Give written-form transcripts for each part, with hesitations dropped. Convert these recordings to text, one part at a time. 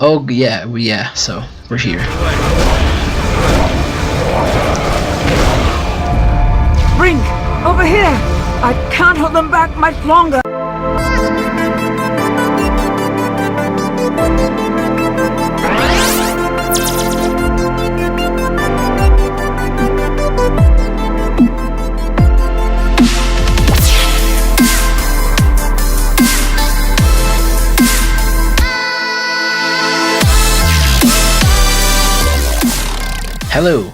Oh yeah, so we're here. Brink, over here! I can't hold them back much longer. Hello,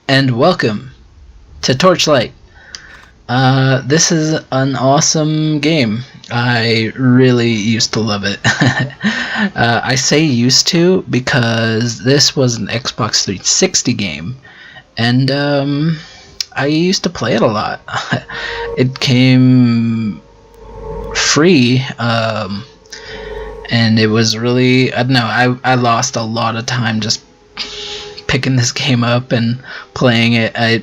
and welcome to Torchlight. This is an awesome game. I really used to love it. I say used to because this was an Xbox 360 game, and I used to play it a lot. It came free, and it was really, I don't know, I lost a lot of time just picking this game up and playing it.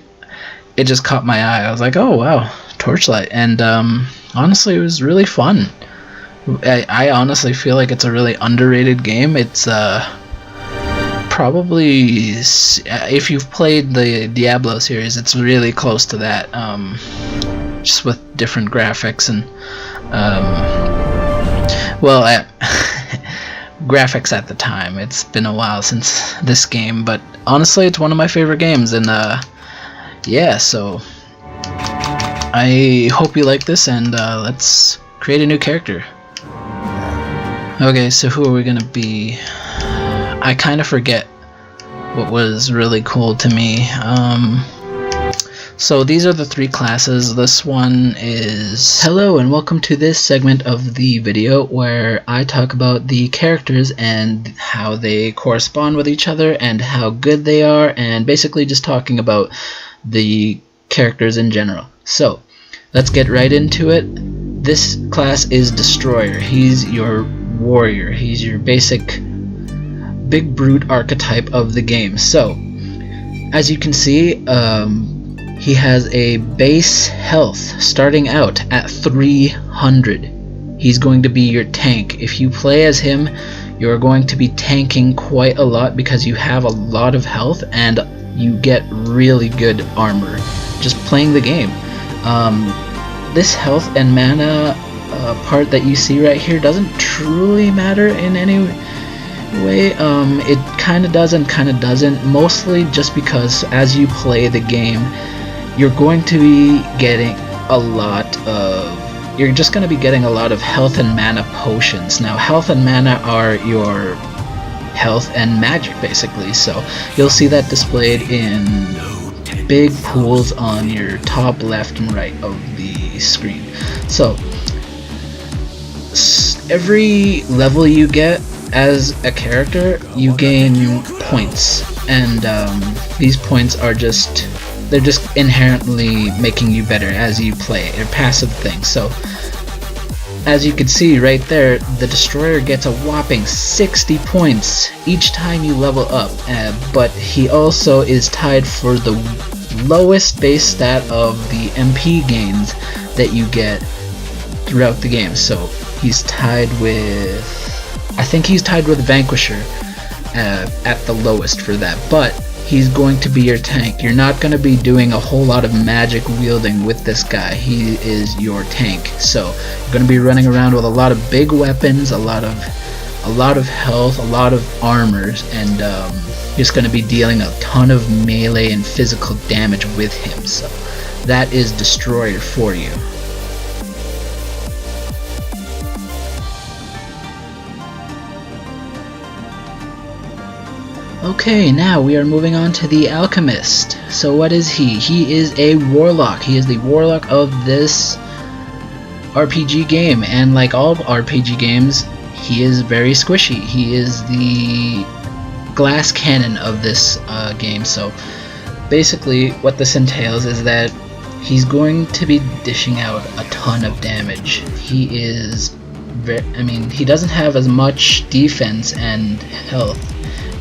It just caught my eye. I was like, oh wow, Torchlight. And honestly, it was really fun. I honestly feel like it's a really underrated game. It's probably, if you've played the Diablo series, it's really close to that, just with different graphics and graphics at the time. It's been a while since this game, but honestly it's one of my favorite games, and yeah, so I hope you like this, and let's create a new character. Okay, so who are we gonna be? I kind of forget what was really cool to me. So these are the three classes. This one is... Hello and welcome to this segment of the video where I talk about the characters and how they correspond with each other and how good they are, and basically just talking about the characters in general. So let's get right into it. This class is Destroyer. He's your warrior. He's your basic big brute archetype of the game. So as you can see, he has a base health starting out at 300. He's going to be your tank. If you play as him, you're going to be tanking quite a lot because you have a lot of health and you get really good armor just playing the game. This health and mana part that you see right here doesn't truly matter in any way. It kind of does and kind of doesn't, mostly just because as you play the game, you're going to be getting a lot of health and mana potions. Now health and mana are your health and magic basically, so you'll see that displayed in big pools on your top left and right of the screen. So every level you get as a character, you gain points, and these points are just inherently making you better as you play. They're passive things. So as you can see right there, the Destroyer gets a whopping 60 points each time you level up, but he also is tied for the lowest base stat of the MP gains that you get throughout the game. So he's tied with, I think he's tied with Vanquisher at the lowest for that, but he's going to be your tank. You're not going to be doing a whole lot of magic wielding with this guy. He is your tank. So you're going to be running around with a lot of big weapons, a lot of health, a lot of armors, and just going to be dealing a ton of melee and physical damage with him. So that is Destroyer for you. Okay, now we are moving on to the Alchemist. So what is he? He is a warlock. He is the warlock of this RPG game, and like all RPG games, he is very squishy. He is the glass cannon of this game. So basically what this entails is that he's going to be dishing out a ton of damage. He is he doesn't have as much defense and health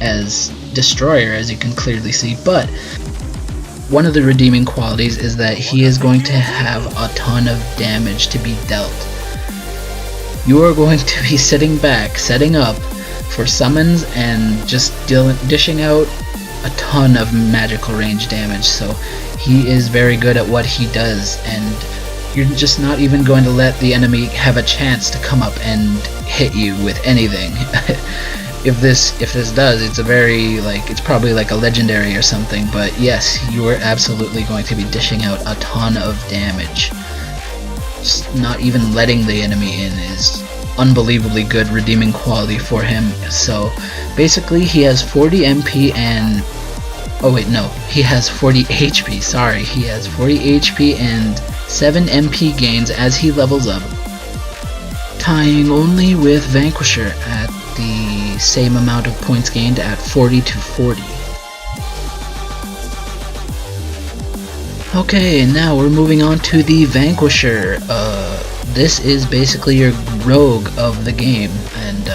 as Destroyer, as you can clearly see, but one of the redeeming qualities is that he is going to have a ton of damage to be dealt. You are going to be sitting back, setting up, for summons and just dishing out a ton of magical range damage. So he is very good at what he does, and you're just not even going to let the enemy have a chance to come up and hit you with anything. If this does, it's a very, it's probably like a legendary or something, but yes, you are absolutely going to be dishing out a ton of damage. Just not even letting the enemy in is unbelievably good redeeming quality for him. So basically he has 40 MP and he has 40 HP, sorry. He has 40 HP and 7 MP gains as he levels up, tying only with Vanquisher at the same amount of points gained at 40 to 40. Okay, now we're moving on to the Vanquisher. This is basically your rogue of the game, and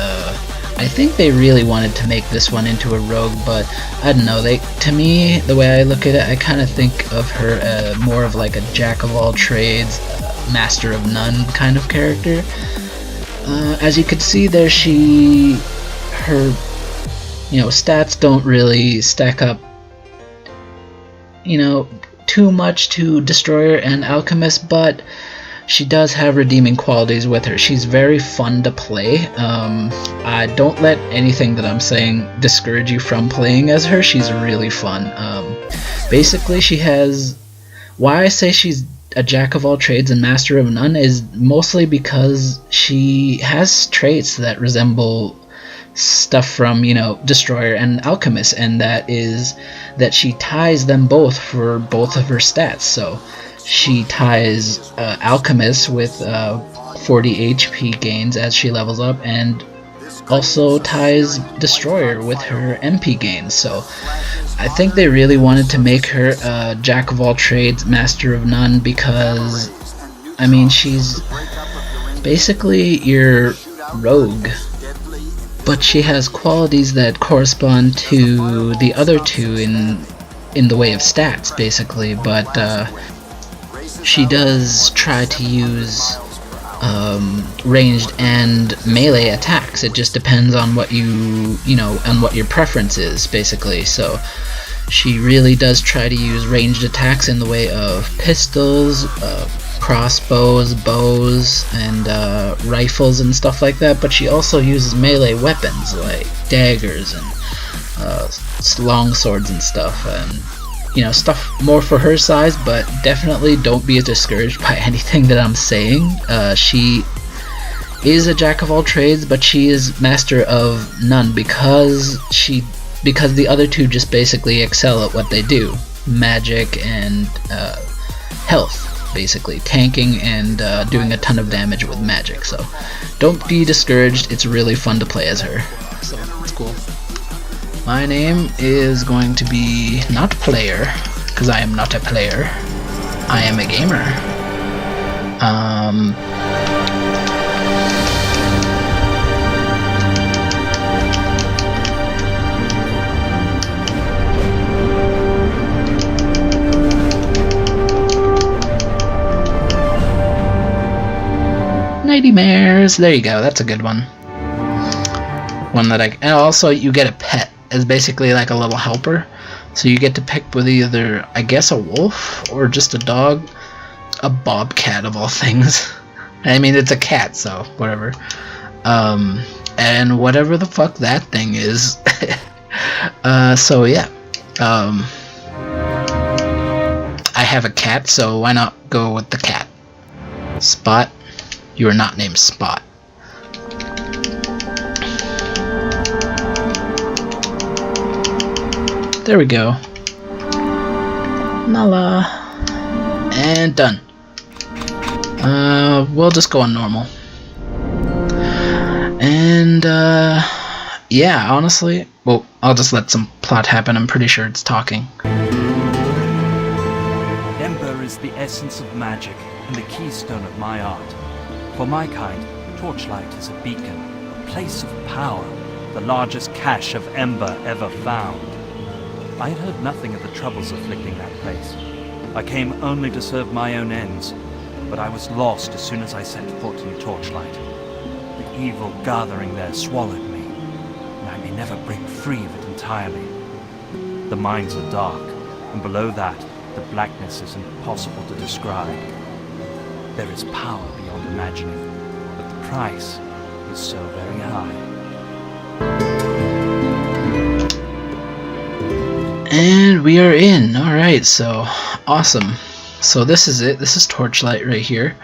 I think they really wanted to make this one into a rogue, but I don't know, to me, the way I look at it, I kind of think of her more of like a jack of all trades, master of none kind of character. As you could see there, her stats don't really stack up, too much to Destroyer and Alchemist, but she does have redeeming qualities with her. She's very fun to play. I don't let anything that I'm saying discourage you from playing as her. She's really fun. Basically, why I say she's a jack of all trades and master of none is mostly because she has traits that resemble stuff from, Destroyer and Alchemist, and that is that she ties them both for both of her stats. So she ties Alchemist with 40 HP gains as she levels up, and also ties Destroyer with her MP gains. So I think they really wanted to make her a jack of all trades, master of none, because she's basically your rogue, but she has qualities that correspond to the other two in the way of stats, basically. But she does try to use ranged and melee attacks. It just depends on what on what your preference is, basically. So she really does try to use ranged attacks in the way of pistols, crossbows, bows, and rifles and stuff like that, but she also uses melee weapons like daggers and long swords and stuff, and stuff more for her size. But definitely don't be discouraged by anything that I'm saying. She is a jack of all trades, but she is master of none because the other two just basically excel at what they do: magic and health, basically tanking and doing a ton of damage with magic. So don't be discouraged, it's really fun to play as her, so it's cool. My name is going to be not player, because I am not a player, I am a gamer. Nightmares, there you go, that's a good one. One that and also you get a pet as basically like a little helper, so you get to pick with either, I guess, a wolf or just a dog, a bobcat of all things. It's a cat, so whatever. And whatever the fuck that thing is. So yeah, I have a cat, so why not go with the cat? Spot. You are not named Spot. There we go. Nala. And done. We'll just go on normal. And, yeah, honestly, well, I'll just let some plot happen. I'm pretty sure it's talking. Ember is the essence of magic and the keystone of my art. For my kind, Torchlight is a beacon, a place of power, the largest cache of ember ever found. I had heard nothing of the troubles afflicting that place. I came only to serve my own ends, but I was lost as soon as I set foot in Torchlight. The evil gathering there swallowed me. never break free of it entirely. The mines are dark, and below that, the blackness is impossible to describe. There is power beyond imagining, but the price is so very high. And we are in. Alright, so awesome. So this is it. This is Torchlight right here.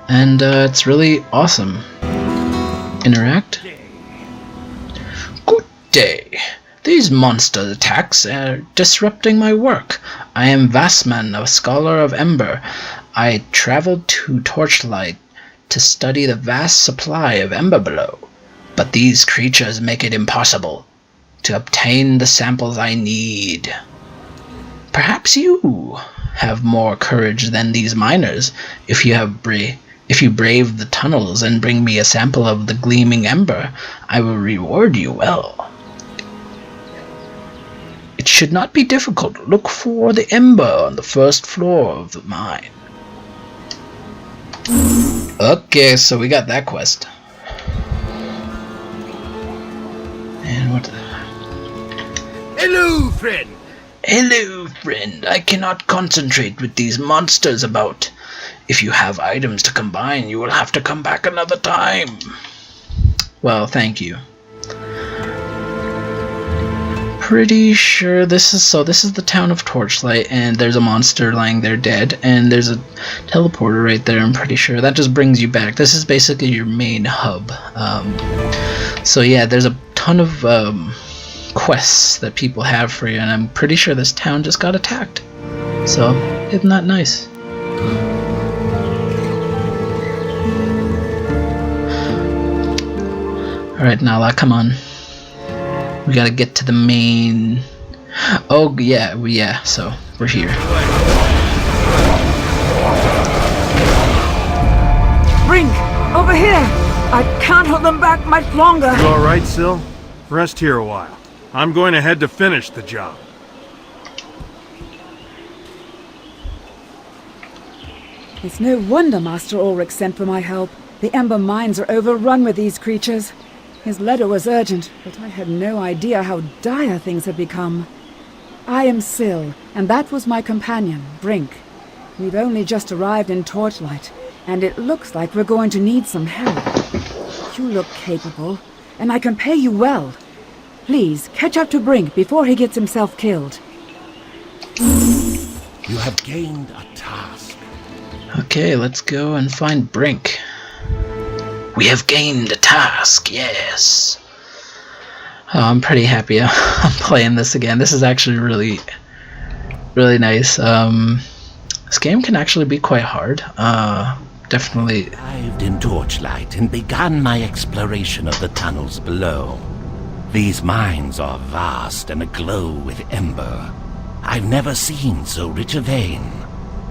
And it's really awesome. Interact. Good day. These monster attacks are disrupting my work. I am Vastman, a scholar of Ember. I traveled to Torchlight to study the vast supply of Ember below. But these creatures make it impossible to obtain the samples I need. Perhaps you have more courage than these miners if you brave the tunnels and bring me a sample of the gleaming ember. I will reward you well. It should not be difficult. Look for the ember on the first floor of the mine. Okay, so we got that quest. And what? Hello, friend! Hello, friend. I cannot concentrate with these monsters about. If you have items to combine, you will have to come back another time. Well, thank you. Pretty sure this is the town of Torchlight, and there's a monster lying there dead, and there's a teleporter right there. I'm pretty sure that just brings you back. This is basically your main hub. So yeah, there's a ton of quests that people have for you, and I'm pretty sure this town just got attacked. So isn't that nice? Alright, Nala, come on. We gotta get to the main. Oh yeah, so we're here. Brink, over here! I can't hold them back much longer. You alright, Syl? Rest here a while. I'm going ahead to finish the job. It's no wonder Master Ulrich sent for my help. The Ember mines are overrun with these creatures. His letter was urgent, but I had no idea how dire things had become. I am Syl, and that was my companion, Brink. We've only just arrived in Torchlight, and it looks like we're going to need some help. You look capable, and I can pay you well. Please, catch up to Brink before he gets himself killed. You have gained a task. Okay, let's go and find Brink. We have gained a task, yes. Oh, I'm pretty happy I'm playing this again. This is actually really nice. This game can actually be quite hard. Definitely. I arrived in Torchlight and began my exploration of the tunnels below. These mines are vast and aglow with ember. I've never seen so rich a vein.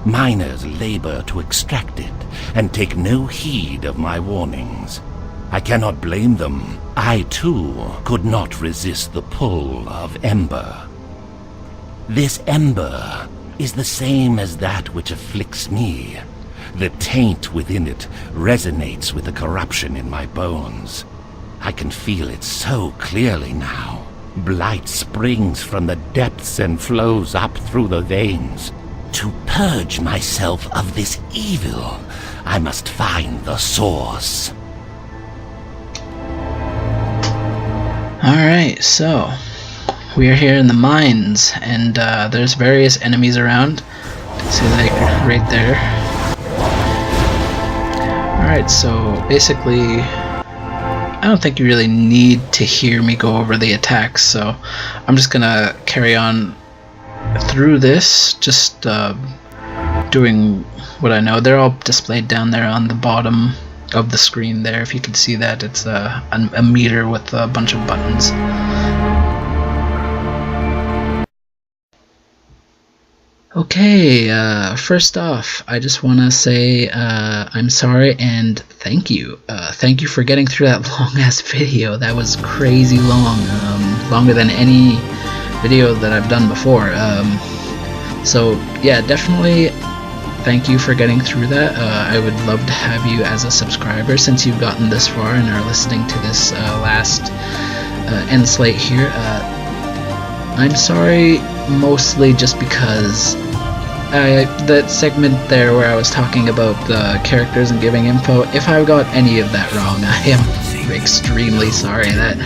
Miners labor to extract it and take no heed of my warnings. I cannot blame them. I, too, could not resist the pull of ember. This ember is the same as that which afflicts me. The taint within it resonates with the corruption in my bones. I can feel it so clearly now. Blight springs from the depths and flows up through the veins. To purge myself of this evil, I must find the source. Alright, so we are here in the mines, and there's various enemies around. See, like right there. Alright, so basically, I don't think you really need to hear me go over the attacks, so I'm just gonna carry on through this, just doing what I know. They're all displayed down there on the bottom of the screen there. If you can see that, it's a meter with a bunch of buttons. Okay, first off, I just want to say I'm sorry and thank you. Thank you for getting through that long-ass video. That was crazy long, longer than any video that I've done before. So yeah, definitely thank you for getting through that. I would love to have you as a subscriber since you've gotten this far and are listening to this last end slate here. I'm sorry, mostly just because that segment there where I was talking about the characters and giving info, if I got any of that wrong, I am extremely sorry. That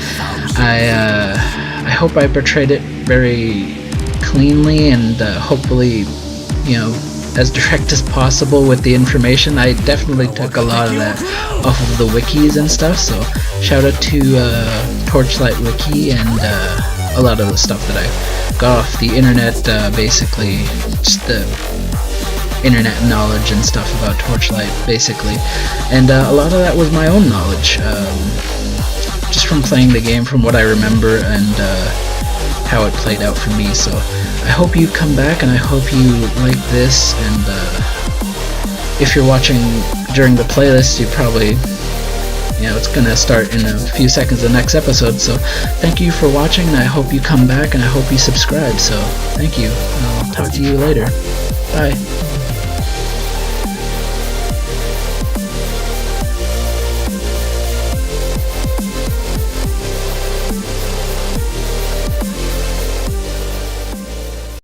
I hope I portrayed it very cleanly and hopefully, you know, as direct as possible with the information. I definitely took a lot of that off of the wikis and stuff, so shout out to Torchlight Wiki and a lot of the stuff that I got off the internet, basically just the internet knowledge and stuff about Torchlight, basically, and a lot of that was my own knowledge, just from playing the game, from what I remember and how it played out for me. So I hope you come back, and I hope you like this, and if you're watching during the playlist, you probably, you know, it's gonna start in a few seconds the next episode. So thank you for watching, and I hope you come back, and I hope you subscribe. So thank you, and I'll talk to you later. Bye.